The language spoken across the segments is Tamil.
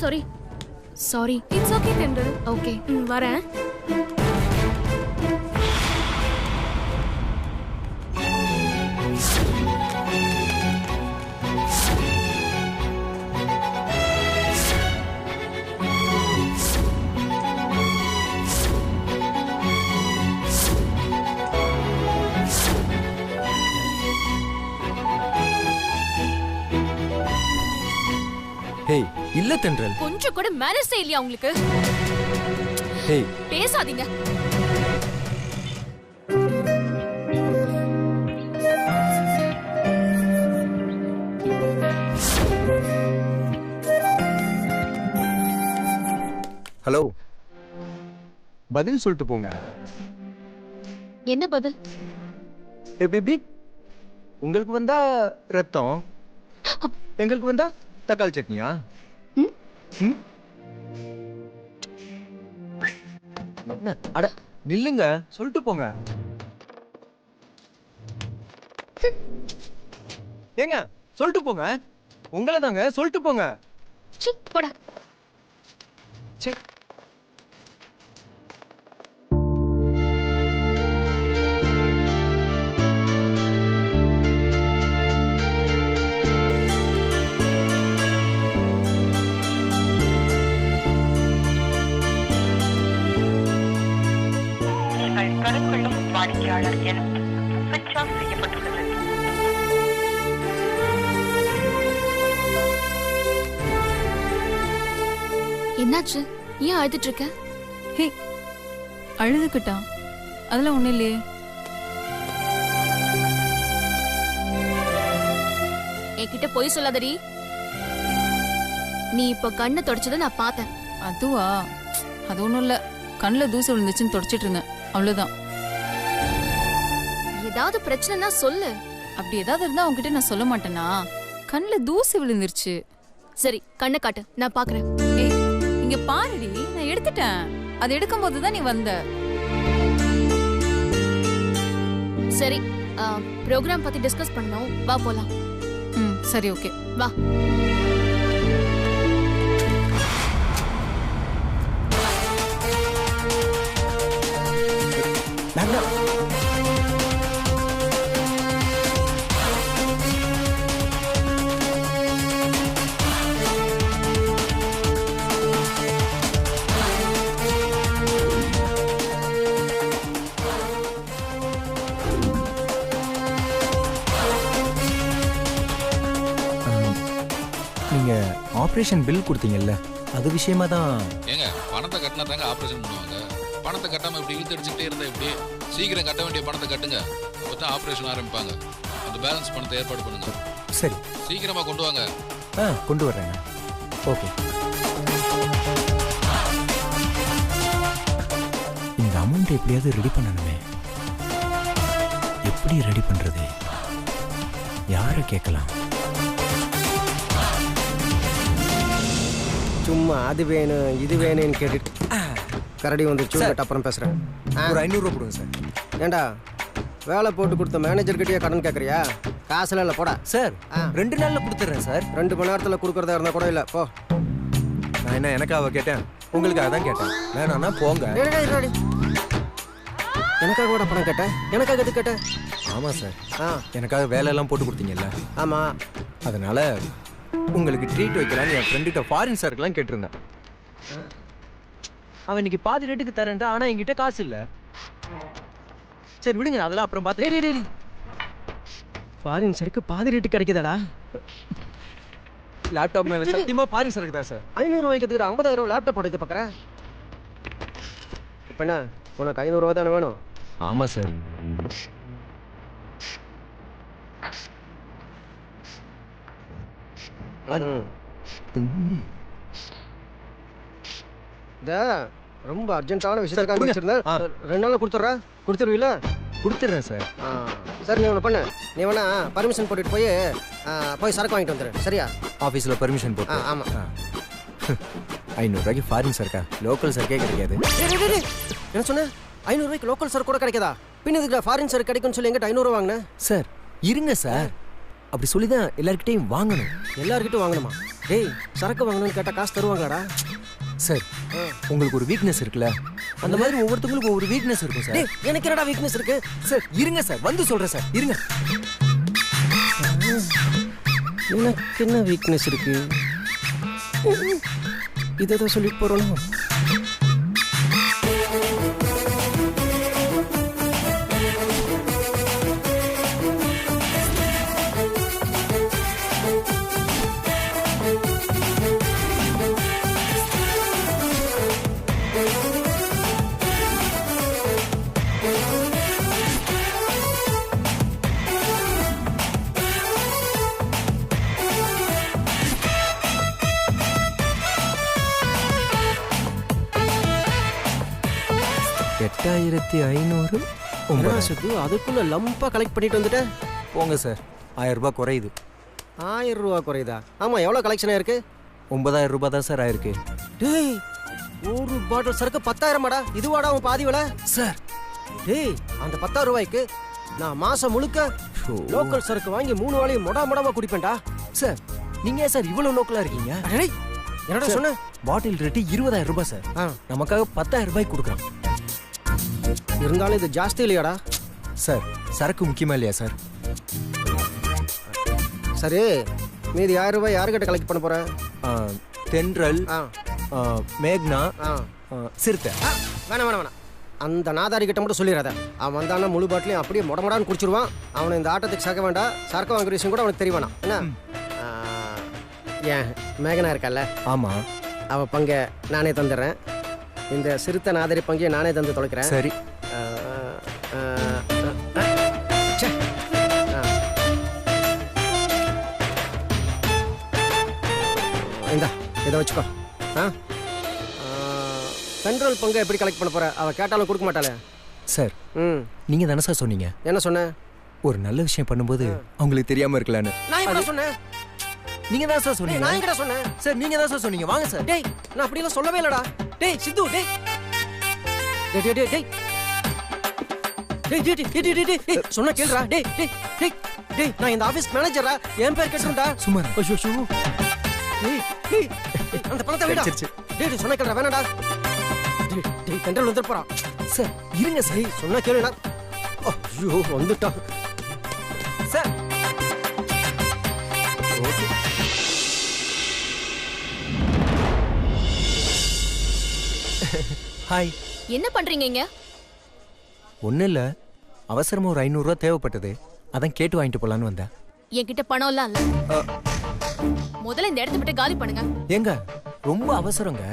Sorry sorry. இட்ஸ் ஓகே தென்றல். ஓகே வரேன். ஹேய் இல்ல தென்றல். கொஞ்சம் கூட மேனர்ஸே இல்லையா உங்களுக்கு? ஹேய் பேசாதீங்க. ஹலோ, பதில் சொல்லிட்டு போங்க. என்ன பதில்? பேபி, உங்களுக்கு வந்தா ரத்தம், எங்களுக்கு வந்தா தக்காளி சட்னியா? அட நில்லுங்க, சொல்லிட்டு போங்க. ஏங்க சொல்லிட்டு போங்க. உங்களை தாங்க, சொல்லிட்டு போங்க. போடா. சரி. கருக்கொள்ளும் வாடிக்கையாளர் என சுவிட்ச் ஆஃப் செய்யப்பட்டுள்ளது. என்னாச்சு? ஏன் அழுதுட்டு இருக்க? ஹே, அழுதுகிட்டா? அதெல்லாம் ஒண்ணு இல்லையே. என்கிட்ட பொய் சொல்லாதடி. நீ இப்ப கண்ணை தொடச்சதை நான் பார்த்தேன். அதுவா? அது ஒண்ணும் இல்ல, கண்ணுல தூசி விழுந்துச்சுன்னு தொடச்சிட்டு இருந்தேன், அவ்வளவுதான். ஏதாவது பிரச்சனைனா சொல்லு. அப்படி ஏதாவது இருந்தா உன்கிட்ட நான் சொல்ல மாட்டேனா? கண்ணுல தூசி விழுந்துருச்சு. சரி, கண்ணை காட்டு, நான் பாக்குறேன். ஏய், இங்க பாருடி, நான் எடுத்துட்டேன். அது எடுக்கும் போதுதான் நீ வந்த. சரி, ப்ரோக்ராம் பத்தி டிஸ்கஸ் பண்ணோம், வா போலாம். சரி, ஓகே, வா. நீங்க ஆபரேஷன் பில் கொடுத்தீங்கல்ல, அது விஷயமா தான். ஏங்க பணத்தை கட்டினா தாங்க ஆபரேஷன் பண்ணுவாங்க. பணத்தை கட்டாம இப்படி இழுத்து அடிச்சுட்டே இருந்தா எப்படி? சீக்கிரம் கட்ட வேண்டிய பணத்தை கட்டுங்க, அப்பதான் ஆபரேஷன் ஆரம்பிப்பாங்க. அந்த பேலன்ஸ் பணத்தை ஏற்பாடு பண்ணுங்க. சரி, சீக்கிரமா கொண்டு வாங்க. கொண்டு வர்றேங்க. ஓகே. இந்த அமௌண்ட் எப்படியாவது ரெடி பண்ணணுமே. எப்படி ரெடி பண்றது? யாரை கேட்கலாம்? சும்மா அது வேணும் இது வேணும்னு கேட்டுட்டு கரடி வந்துச்சு. அப்புறம் பேசுறேன். ஒரு 500 ரூபா கொடுங்க சார். ஏண்டா வேலை போட்டு கொடுத்த மேனேஜர்கிட்டயே கடன் கேட்குறியா? காசுல இல்லை, போடா. சார் 2 நாள்ல கொடுத்துட்றேன் சார். 2 மணி நேரத்தில் கொடுக்குறதா இருந்தால் கூட இல்லை, போ. நான் என்ன எனக்காக கேட்டேன்? உங்களுக்காக தான் கேட்டேன். வேணாம்னா போங்க. எனக்காக கூட பணம் கேட்டேன்? எனக்காக எது கேட்டேன்? ஆமாம் சார், எனக்காக வேலையெல்லாம் போட்டு கொடுத்தீங்கல்ல. ஆமாம், அதனால உங்களுக்கு ட்ரீட் வைக்கலான்னு என் ஃப்ரெண்டுகிட்ட ஃபாரின் சார்க்கெல்லாம் கேட்டிருந்தேன். அவன் இன்னைக்கு பாதி ரேட்டுக்கு தரேன்டா, ஆனால் என்கிட்ட காசு இல்லை. சரி விடுங்க, அதெல்லாம் அப்புறம் பார்த்து. ஃபாரின் சருக்கு பாதி ரேட்டு கிடைக்குதாடா? லேப்டாப் மேலே சத்தியமாக ஃபாரின் சருக்கு தான் சார். 500 ரூபாய்க்கு 50,000 லேப்டாப் போட்டு பார்க்குறேன். இப்போ என்ன உனக்கு 500 ரூபா தானே வேணும்? ஆமாம் சார். ரொம்ப அர்ஜென்ட்டான விஷயத்துக்காக வச்சிருந்தேன். 2 நாள் கொடுத்துருவீங்களா? கொடுத்துட்றேன் சார். சார் நீ ஒன்று பண்ணு, நீ வேணா பர்மிஷன் போட்டுட்டு போய் சரக்கு வாங்கிட்டு வந்துடு. சரியா? ஆஃபீஸில் பர்மிஷன் போட்டு. ஆமாம். 500 ரூபாய்க்கு ஃபாரின் சரக்கா? லோக்கல் சரக்கே கிடைக்காது. என்ன சொன்னேன்? 500 ரூபாய்க்கு லோக்கல் சரக்கு கூட கிடைக்காதா? பின் இதுக்கு ஃபாரின் சரக்கு கிடைக்கும்னு சொல்லி எங்கிட்ட 500 ரூபா வாங்கினேன். சார் இருங்க சார், அப்படி சொல்லி தான் எல்லார்கிட்டையும் வாங்கணும். எல்லார்கிட்டையும் வாங்கணுமா? டேய் சரக்கு வாங்கணும்னு கேட்டா காசு தருவாங்களாடா? சார் உங்களுக்கு ஒரு வீக்னஸ் இருக்குல்ல, அந்த மாதிரி ஒவ்வொருத்தவங்களுக்கும் ஒவ்வொரு வீக்னஸ் இருக்கும் சார். டேய் எனக்கு என்னடா வீக்னஸ் இருக்கு? சார் இருங்க சார், வந்து சொல்றேன் சார், இருங்க. எனக்கு என்ன வீக்னஸ் இருக்கு? இதை தான் சொல்லிட்டு போறோம். $8,500 சித்து அதுக்குள்ள லம்பா கலெக்ட் பண்ணிட்டு வந்துட்டேன். போங்க சார், 1000 ரூபாய் குறையுது. 1000 ரூபா குறையுதா? ஆமா, எவ்வளவு கலெக்ஷன் ஆயிருக்கு? 9000 ரூபாய் தான் சார் ஆயிருக்கு. டேய் ஒரு பாட்டில் சரக்கு 10,000மாடா? இதுவாடா உன் பாதி விலை? சார் டேய் அந்த 10,000 ரூபாய்க்கு நான் மாசம் முழுக்க லோக்கல் சரக்கு வாங்கி 3 வாளையும் மொடமா குடிப்பேன்டா. சார் நீங்க ஏன் சார் இவ்வளவு லோக்கலா இருக்கீங்க? டேய் என்னடா சொன்ன? பாட்டில் ரேட்டு 20,000 ரூபாய் சார். நமக்காக 10,000 ரூபாய் கொடுக்குறோம். இருந்தாலும் இது ஜாஸ்தி இல்லையாடா? சார் சரக்கு முக்கியமா இல்லையா சார்? சரி, மீதி 1000 ரூபாய் யாருக்கிட்ட கலெக்ட் பண்ண போற? தென்றல், மேக்னா, சிறுத்தை. வேணாம் வேணாம் வேணாம், அந்த நாதாரி கிட்ட மட்டும் சொல்லிடாத. அவன் வந்தானா முழு பாட்டிலையும் அப்படியே மொடமொடான்னு குடிச்சிருவான். அவனை இந்த ஆட்டத்துக்கு சாக்க வேண்டாம். சரக்கு வாங்குற விஷயம் கூட அவனுக்கு தெரிய வேணாம். என்ன ஏன் மேகனா இருக்கல்ல, ஆமா, அவ பங்கை நானே தந்துடுறேன். இந்த சிறுத்தை நாதாரி பங்கையை நானே தந்து தொலைக்கிறேன். சரி. இந்தா இதை வச்சுக்கோ. சென்ட்ரல் பங்கை எப்படி கலெக்ட் பண்ண போற? அவ கேட்டாலும் கொடுக்க மாட்டாளே. சார் நீங்க தானே சார் சொன்னீங்க, என்ன சொன்ன? ஒரு நல்ல விஷயம் பண்ணும்போது அவங்களுக்கு தெரியாம இருக்கலான்னு. நான் என்ன சொன்னேன்? நீங்க தான் சார் சொன்னீங்க. நான் எங்கடா சொன்னேன்? சார் நீங்க தான் சார் சொன்னீங்க. வாங்க சார். டேய் நான் அப்படி எல்லாம் சொல்லவே இல்லடா. டேய் சித்து, டேய் டேய் டேய் டேய் டேய் டேய் டேய் டேய் டேய் டேய் சொன்னா கேளுடா. டேய் டேய் டேய் டேய் நான் இந்த ஆபீஸ் மேனேஜரா, என் பேர் கேட்டுடா. சும்மா ஐயோ ஐயோ. டேய் டேய் அந்த பணத்தை விடா. டேய் சொன்னா கேளுடா, வேணாடா. டேய் டேய் கண்ட்ரோல் வந்து போறா. சார் இருங்க சார், சொன்னா கேளுடா. ஐயோ வந்துட்டா சார். ஓகே. ஹாய். என்ன பண்றீங்க இங்க? ஒன்றும் இல்லை, அவசரமா ஒரு 500 ரூபா தேவைப்பட்டது, அதான் கேட்டு வாங்கிட்டு போலான்னு வந்தேன். என்கிட்ட பணம் எல்லாம் இல்ல. முதல்ல இந்த இடத்த விட்டு காலி பண்ணுங்க. ஏங்க ரொம்ப அவசரங்க.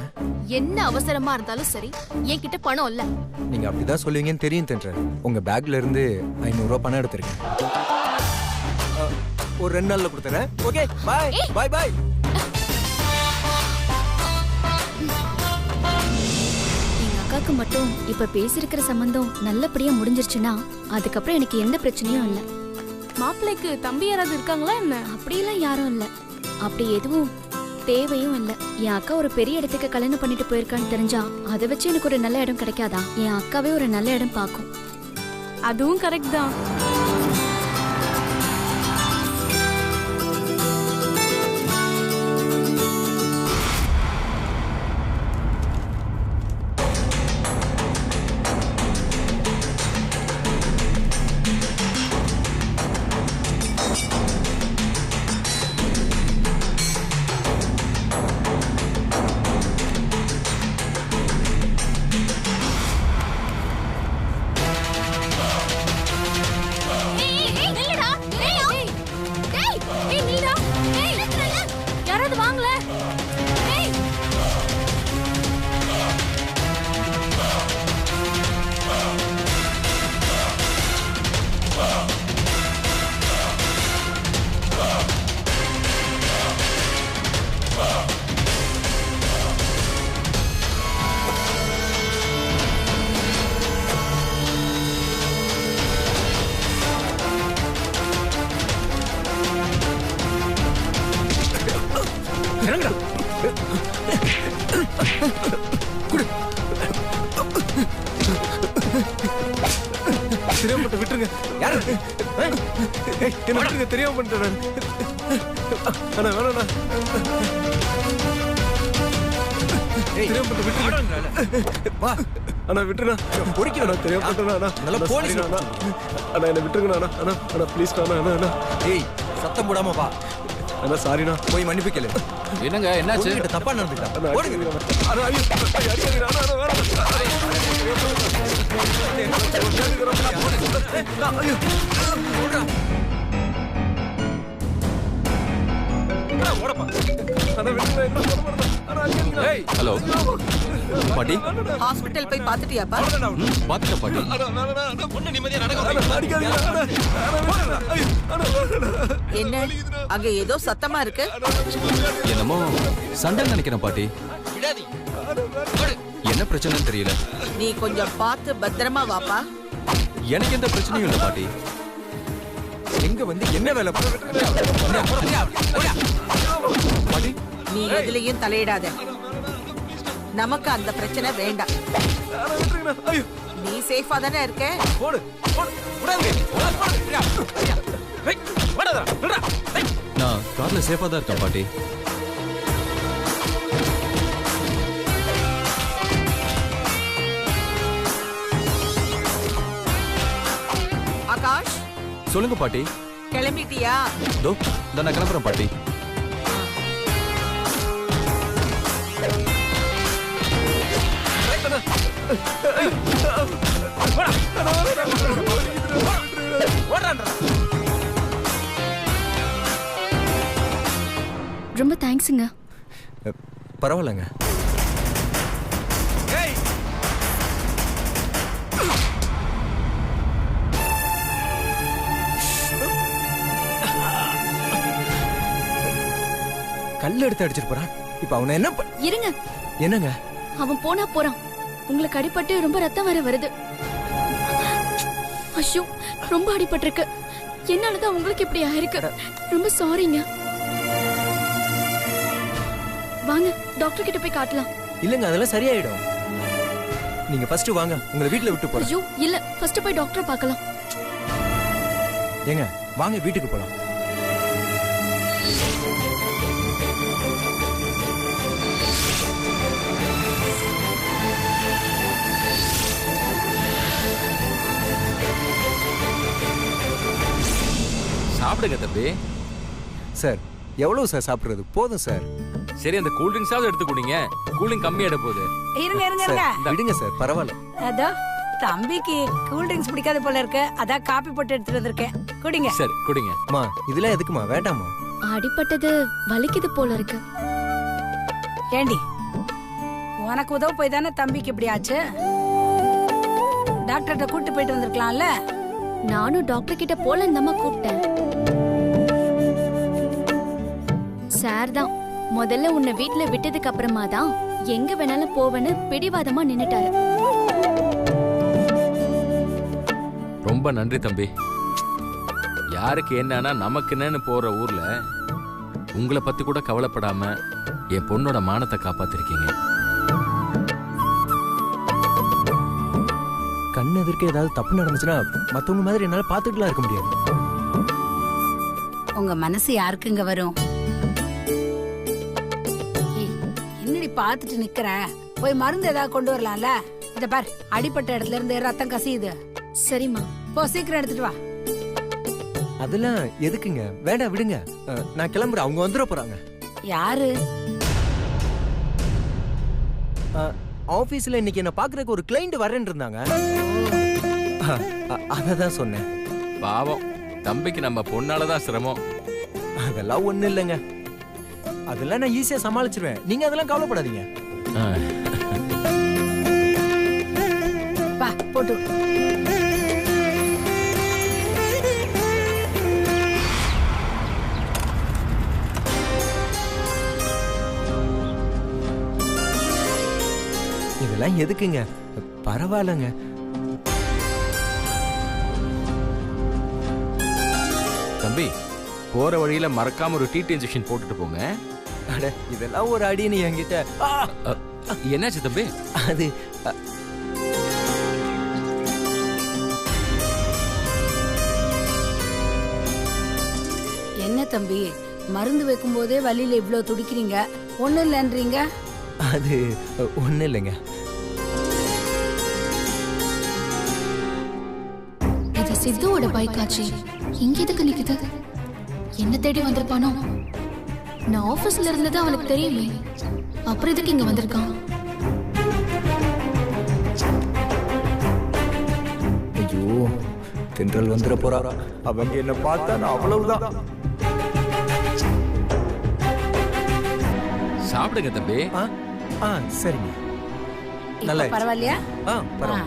என்ன அவசரமா இருந்தாலும் சரி, என்கிட்ட பணம் இல்ல. நீங்க அப்படிதான் சொல்லுவீங்கன்னு தெரியும் தென்றல். உங்க பேக்ல இருந்து 500 ரூபா பணம் எடுத்திருக்கேன். ஒரு 2 நாள்ல கொடுத்துறேன். ஓகே பாய் பாய் பாய். எங்க அக்காக்கு மட்டும் இப்ப பேசியிருக்கிற சம்பந்தம் நல்லபடியா முடிஞ்சிருச்சுன்னா அதுக்கப்புறம் எனக்கு எந்த பிரச்சனையும் இல்ல. மாப்பிள்ளைக்கு தம்பி யாராவது இருக்காங்களா என்ன? அப்படியெல்லாம் யாரும் இல்ல. அப்படி எதுவும் தேவையும் இல்ல. என் அக்கா ஒரு பெரிய இடத்துக்கு கல்யாணம் பண்ணிட்டு போயிருக்கான்னு தெரிஞ்சா அதை வச்சு எனக்கு ஒரு நல்ல இடம் கிடைக்காதா? என் அக்காவே ஒரு நல்ல இடம் பார்க்கும். அதுவும் கரெக்ட் தான். என்ன விட்டுருங்க, தெரியாம பண்ணிட்டேன். அண்ணா வேணாண்ணா. தெரியாம பண்ணிட்டேன், விட்டுருங்க. வா அண்ணா விட்டுருண்ணா. பொறிக்கிறேண்ணா, தெரியாம பண்ணிட்டேண்ணா. நல்லா போலீஸ் அண்ணா. அண்ணா என்ன விட்டுருங்கண்ணா. அண்ணா அண்ணா ப்ளீஸ் அண்ணா. அண்ணா அண்ணா. ஏய் சத்தம் போடாம வா. அண்ணா சாரிண்ணா. போய் மன்னிப்பு கேளு. என்னங்க என்னாச்சு? தப்பா நடந்துட்டா. அண்ணா அடிக்காதீங்க. அண்ணா ஐயோ அடிக்காதீங்க. அண்ணா அண்ணா வேணாம். ஹலோ பாட்டி, ஹாஸ்பிடல் போய் பாத்துட்டியாப்பா? பாத்துட்ட பாட்டி. என்ன அங்க ஏதோ சத்தமா இருக்கு? என்னமோ சண்டை நினைக்கிறேன் பாட்டி. என்ன பிரச்சனைன்னு தெரியல. நீ கொஞ்சம் பார்த்து பத்திரமா வாப்பா. எனக்கு எந்த பிரச்சனையும் இல்லை பாட்டி. எங்க வந்து என்ன வேலை பாட்டி? நீ எதுலயும் தலையிடாத. நமக்கு அந்த பிரச்சனை வேண்டாம். நீ சேஃபா தானே இருக்க? நான் கார்ல சேஃபா தான் இருக்கேன் பாட்டி. ஆகாஷ் சொல்லுங்க பாட்டி. கிளம்பிட்டியா? தோ நான் கிளம்புறேன் பாட்டி. ரொம்ப தேங்க்ஸுங்க. பரவாயில்லங்க. கல் எடுத்து அடிச்சிட்டு போறான். இப்ப அவனை என்ன இருங்க. என்னங்க? அவன் போனா போறான். உங்களுக்கு அடிபட்டு ரொம்ப ரத்தம் வர வருது. ஐயோ ரொம்ப அடிபட்டிருக்கு. என்னாலதான் உங்களுக்கு இப்படி ஆயிருக்கு. ரொம்ப சாரிங்க. வாங்க டாக்டர் கிட்ட போய் காட்டலாம். இல்லங்க அதெல்லாம் சரியாயிடும். நீங்க ஃபர்ஸ்ட் வாங்க, உங்களை வீட்ல விட்டு போறேன். ஐயோ இல்ல, ஃபர்ஸ்ட் போய் டாக்டரை பார்க்கலாம். ஏங்க வாங்க வீட்டுக்கு போலாம். சாப்பிடுங்க தம்பி. சார் எவ்வளவு சார் சாப்பிடுறது? போதும் சார். சரி அந்த கூல் ட்ரிங்க்ஸாவது எடுத்து குடிங்க. கூலிங் கம்மியாட போகுது. இருங்க இருங்க சார், இருங்க. விடுங்க சார், பரவாயில்ல. அதோ தம்பிக்கு கூல் ட்ரிங்க்ஸ் பிடிக்காத போல இருக்கு. அதான் காபி போட்டு எடுத்துட்டு வந்திருக்கேன். குடிங்க. சரி குடிங்க. அம்மா இதெல்லாம் எதுக்குமா? வேண்டாமா? அடிபட்டது வலிக்குது போல இருக்கு. ஏண்டி உனக்கு உதவ போய் தானே தம்பிக்கு இப்படி ஆச்சு. டாக்டர்கிட்ட கூட்டு போயிட்டு வந்திருக்கலாம்ல. நானும் டாக்டர் கிட்ட போலன்னு தான் கூப்பிட்டேன். சார் தான் முதல்ல உன்னை வீட்டுல விட்டதுக்கு அப்புறமா தான் எங்க வேணாலும் போவேன்னு பிடிவாதமா நின்னுட்டாரு. ரொம்ப நன்றி தம்பி. யாருக்கு என்னன்னா நமக்கு என்னன்னு போற ஊர்ல உங்களை பத்தி கூட கவலைப்படாம என் பொண்ணோட மானத்தை காப்பாத்திருக்கீங்க. கண்ணு எதிர்க்க ஏதாவது தப்பு நடந்துச்சுன்னா மத்தவங்க மாதிரி என்னால பாத்துட்டுலாம் இருக்க முடியாது. உங்க மனசு யாருக்குங்க வரும்? என்னடி பாத்துட்டு நிக்கிற? போய் மருந்து ஏதாவது கொண்டு வரலாம்ல. இத பார், அடிப்பட்ட இடத்துல இருந்து ரத்தம் கசியுது. சரிம்மா, போ சீக்கிரம் எடுத்துட்டு வா. அதெல்லாம் எதுக்குங்க? வேண்டாம் விடுங்க. நான் கிளம்புறேன், அவங்க வந்துட போறாங்க. யாரு? ஆபீஸ்ல இன்னைக்கு என்ன பாக்குறதுக்கு ஒரு கிளைண்ட் வரேன்னு இருந்தாங்க. அததான் சொன்னேன். பாவம் தம்பிக்கு நம்ம பொண்ணாலதான் சிரமம். அதெல்லாம் ஒண்ணு இல்லைங்க. அதெல்லாம் நான் ஈஸியா சமாளிச்சிருவேன். நீங்க அதெல்லாம் கவலைப்படாதீங்க. வா போட்டு. இதெல்லாம் எதுக்குங்க? பரவாயில்லங்க. தம்பி போற வழியில மறக்காம ஒரு டிடி இன்ஜெக்ஷன் போட்டுட்டு போங்க. அட இதெல்லாம் ஒரு அடின்னு என்கிட்ட. என்னாச்சு தம்பி? அது என்ன தம்பி மருந்து வைக்கும் போதே வலியில இவ்ளோ துடிக்கிறீங்க, ஒண்ணும் இல்லன்றீங்க? அது ஒண்ணும் இல்லைங்க. இது சித்துவோட பைக் ஆச்சு. இங்க எதுக்கு நிக்குது? என்ன தேடி வந்திருப்பானோ? நான் ஆபீஸ்ல இருந்தது அவனுக்கு தெரியுமே, அப்புறம் எதுக்கு இங்க வந்திருக்கான்? ஐயோ, தென்றல் வந்துட போறா. அவங்க என்ன பார்த்தா நான் அவ்வளவுதான். சாப்பிடுங்க தம்பி. சரிங்க. நல்லா பரவாயில்லையா? பரவாயில்ல.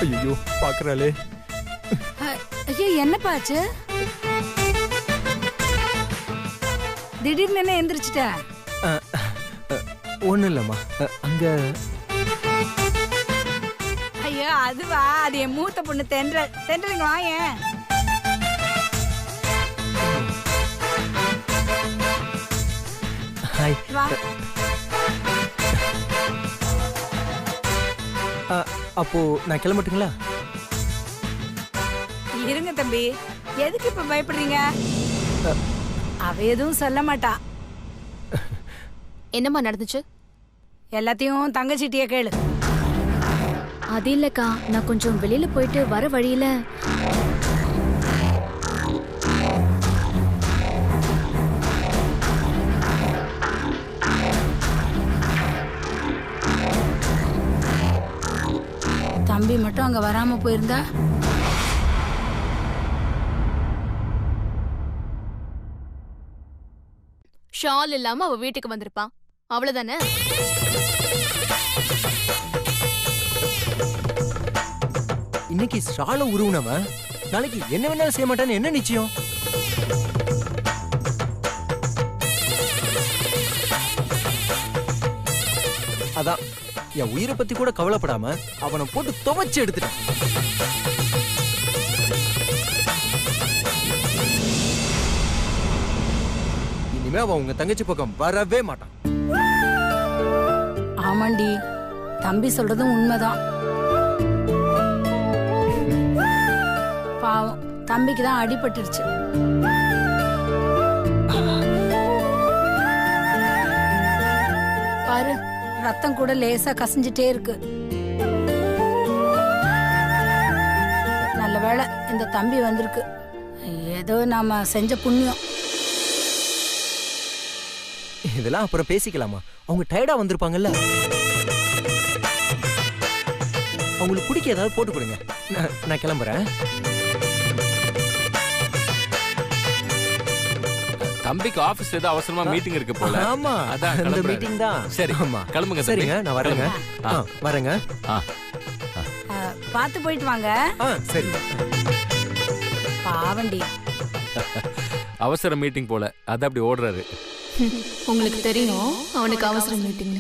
ஐயோ, பாக்குறாளே. ஐயோ, என்னப்பா ஆச்சு? திடீர்னு என்ன எந்திரிச்சிட்ட? ஒண்ணும் இல்லம்மா. அங்க ஐயோ அதுவா, அது என் மூத்த பொண்ணு தென்றல். தென்றலுங்க வாயேன். ஹாய். வா. அப்போ நான் கிளம்பட்டுங்களா? இருங்க தம்பி, எதுக்கு இப்ப பயப்படுறீங்க? அவ எதுவும் சொல்ல மாட்டா. என்னம்மா நடந்துச்சு? எல்லாத்தையும் தங்கச்சிட்டியே கேளு. அது இல்லக்கா, நான் கொஞ்சம் வெளியில போயிட்டு வர வழியில தம்பி மட்டும் அங்க வராம போயிருந்தா ஷால் இல்லாம அவ வீட்டுக்கு வந்திருப்பான், அவ்வளவுதானே? இன்னைக்கு ஷால உருவுனவன் நாளைக்கு என்ன வேணாலும் செய்ய மாட்டான்னு என்ன நிச்சயம்? அதான் என் உயிரை பத்தி கூட கவலைப்படாம அவனை போட்டு துவைச்சு எடுத்துட்டேன். இனிமே அவன் உங்க தங்கச்சி பக்கம் வரவே மாட்டான். ஆமாண்டி, தம்பி சொல்றதும் உண்மைதான். பாவம், தம்பிக்கு தான் அடிபட்டுருச்சு. பாரு, ரத்தம் கூட லேசா கசிஞ்சிட்டே இருக்கு. நல்ல வேளை இந்த தம்பி வந்திருக்கு. ஏதோ நாம செஞ்ச புண்ணியம். இதெல்லாம் அப்புறம் பேசிக்கலாமா? அவங்க டயர்டா வந்திருப்பாங்கல்ல, அவங்களுக்கு குடிக்க ஏதாவது போட்டு கொடுங்க. நான் கிளம்புறேன். தம்பிக்கு ஆபீஸ் ஏதோ அவசரமா மீட்டிங் இருக்கு போல. ஆமா, அதான் அந்த மீட்டிங் தான். சரி, ஆமா, கிளம்புங்க. சரிங்க, நான் வரேங்க. வரேங்க. பார்த்து போயிட்டு வாங்க. சரி. பாவண்டி, அவசர மீட்டிங் போல, அது அப்படி ஓடுறாரு. உங்களுக்கு தெரியும் அவனுக்கு அவசர மீட்டிங்.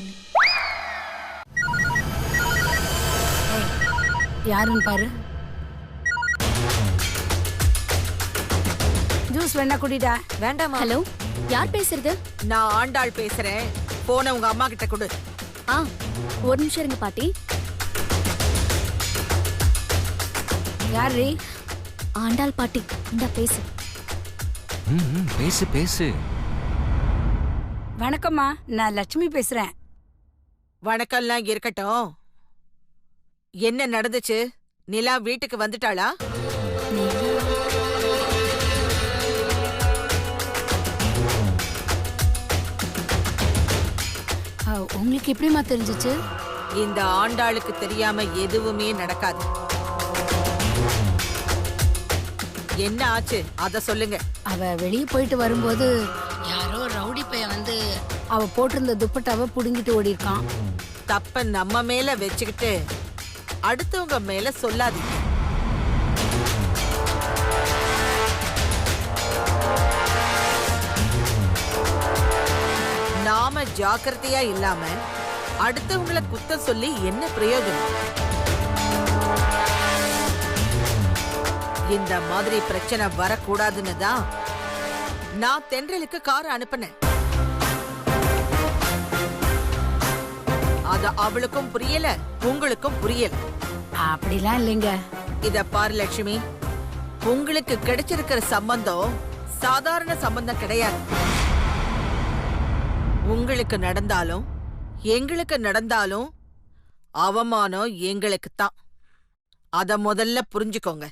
யாருன்னு பாரு. ஜூஸ் வேணா குடிடா. வேண்டாமா? ஹலோ, யார் பேசுறது? நான் ஆண்டாள் பேசுறேன். போன உங்க அம்மா கிட்ட கொடு. ஒரு நிமிஷம் இருங்க பாட்டி. யாரு? ஆண்டாள் பாட்டி. இந்த பேசு. பேசு பேசு. வணக்கம்மா, நான் லட்சுமி பேசுறேன். வணக்கம்லாம் இருக்கட்டும். என்ன நடந்துச்சு? நிலா வீட்டுக்கு வந்துட்டாளா? உங்களுக்கு எப்படிமா தெரிஞ்சிச்சு? இந்த ஆண்டாளுக்கு தெரியாம எதுவுமே நடக்காது. என்ன ஆச்சு அத சொல்லுங்க. அவ வெளியே போயிட்டு வரும்போது யாரோ ரவுடி பையன் வந்து அவ போட்டிருந்த துப்பட்டாவை புடுங்கிட்டு ஓடி இருக்கான். தப்ப நம்ம மேல வச்சுக்கிட்டு அடுத்தவங்க மேல சொல்லாதீங்க. நாம ஜாக்கிரதையா இல்லாம அடுத்தவங்களை குத்தம் சொல்லி என்ன பிரயோஜனம்? இந்த மாதிரி பிரச்சனை வரக்கூடாதுன்னு தான் நான் தென்றலுக்கு கார் அனுப்பினேன். அத அது அவளுக்கும் புரியல, உங்களுக்கும் புரியல. அப்படிலாம் இல்லைங்க. இத பாரு லட்சுமி, உங்களுக்கு கிடைச்சிருக்கிற சம்பந்தம் சாதாரண சம்பந்தம் கிடையாது. உங்களுக்கு நடந்தாலும் எங்களுக்கு நடந்தாலும் அவமானம் எங்களுக்கு தான். அத முதல்ல புரிஞ்சுக்கோங்க.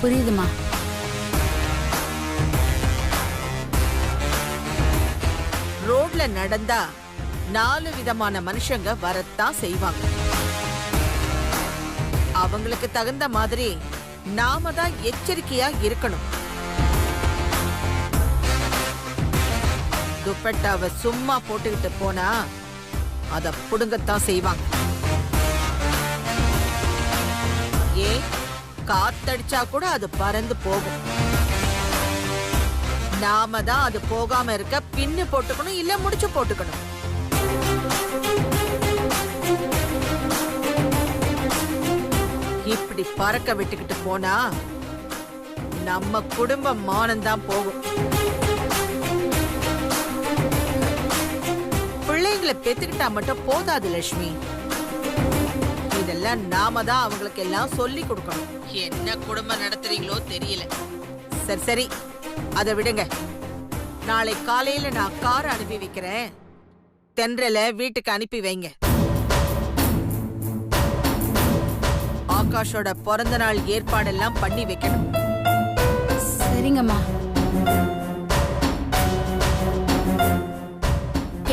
புரியுதுமா. ரோட்ல நடந்தா 4 விதமான மனுஷங்க வரத்தான் செய்வாங்க. அவங்களுக்கு தகுந்த மாதிரி நாம தான் எச்சரிக்கையா இருக்கணும். துப்பட்டாவை சும்மா போட்டுக்கிட்டு போனா அத புடுங்கத்தான் செய்வாங்க. காத்தடிச்சா கூட அது பறந்து போகும். நாம தான் அது போகாம இருக்க பின்னு போட்டுக்கணும், இல்ல முடிச்சு போட்டுக்கணும். இப்படி பறக்க விட்டுக்கிட்டு போனா நம்ம குடும்ப மானம்தான் போகும். பிள்ளைங்களை பெத்துக்கிட்டா மட்டும் போதாது லட்சுமி. இதெல்லாம் நாம தான் அவங்களுக்கு எல்லாம் சொல்லி கொடுக்கணும். என்ன குடும்பம் நடத்துறீங்களோ தெரியல. சரி சரி, அதை விடுங்க. நாளை காலையில நான் கார் அனுப்பி வைக்கிறேன். தென்றல வீட்டுக்கு அனுப்பி வைங்க. ஆகாஷோட பிறந்த நாள் ஏற்பாடெல்லாம் பண்ணி வைக்கணும். சரிங்கம்மா.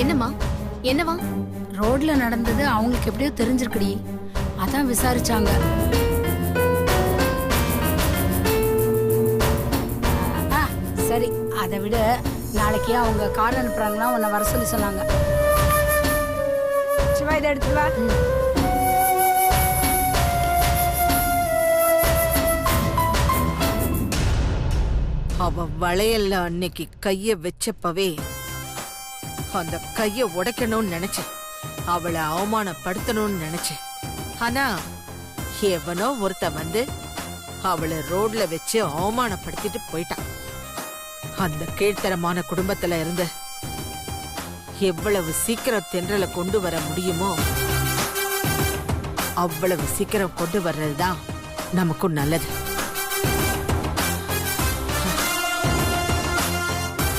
என்னம்மா? என்னவா? ரோட்ல நடந்தது அவங்களுக்கு எப்படியோ தெரிஞ்சிருக்குடி, அதான் விசாரிச்சாங்க. சரி, அதை விட நாளைக்கு அவங்க கார் அனுப்புறாங்களா, உன்னை வர சொல்லி சொன்னாங்க. சிவா, இதை எடுத்துட்டு வா. அவ வளையல்ல அன்னைக்கு கைய வச்சப்பவே அந்த கைய உடைக்கணும்னு நினைச்சேன். அவளை அவமானப்படுத்தணும்னு நினைச்சேன். ஆனா எவனோ ஒருத்த வந்து அவளை ரோட்ல வச்சு அவமானப்படுத்திட்டு போயிட்டான். அந்த கீழ்த்தரமான குடும்பத்துல இருந்து எவ்வளவு சீக்கிரம் தென்றலை கொண்டு வர முடியுமோ அவ்வளவு சீக்கிரம் கொண்டு வர்றதுதான் நமக்கும் நல்லது.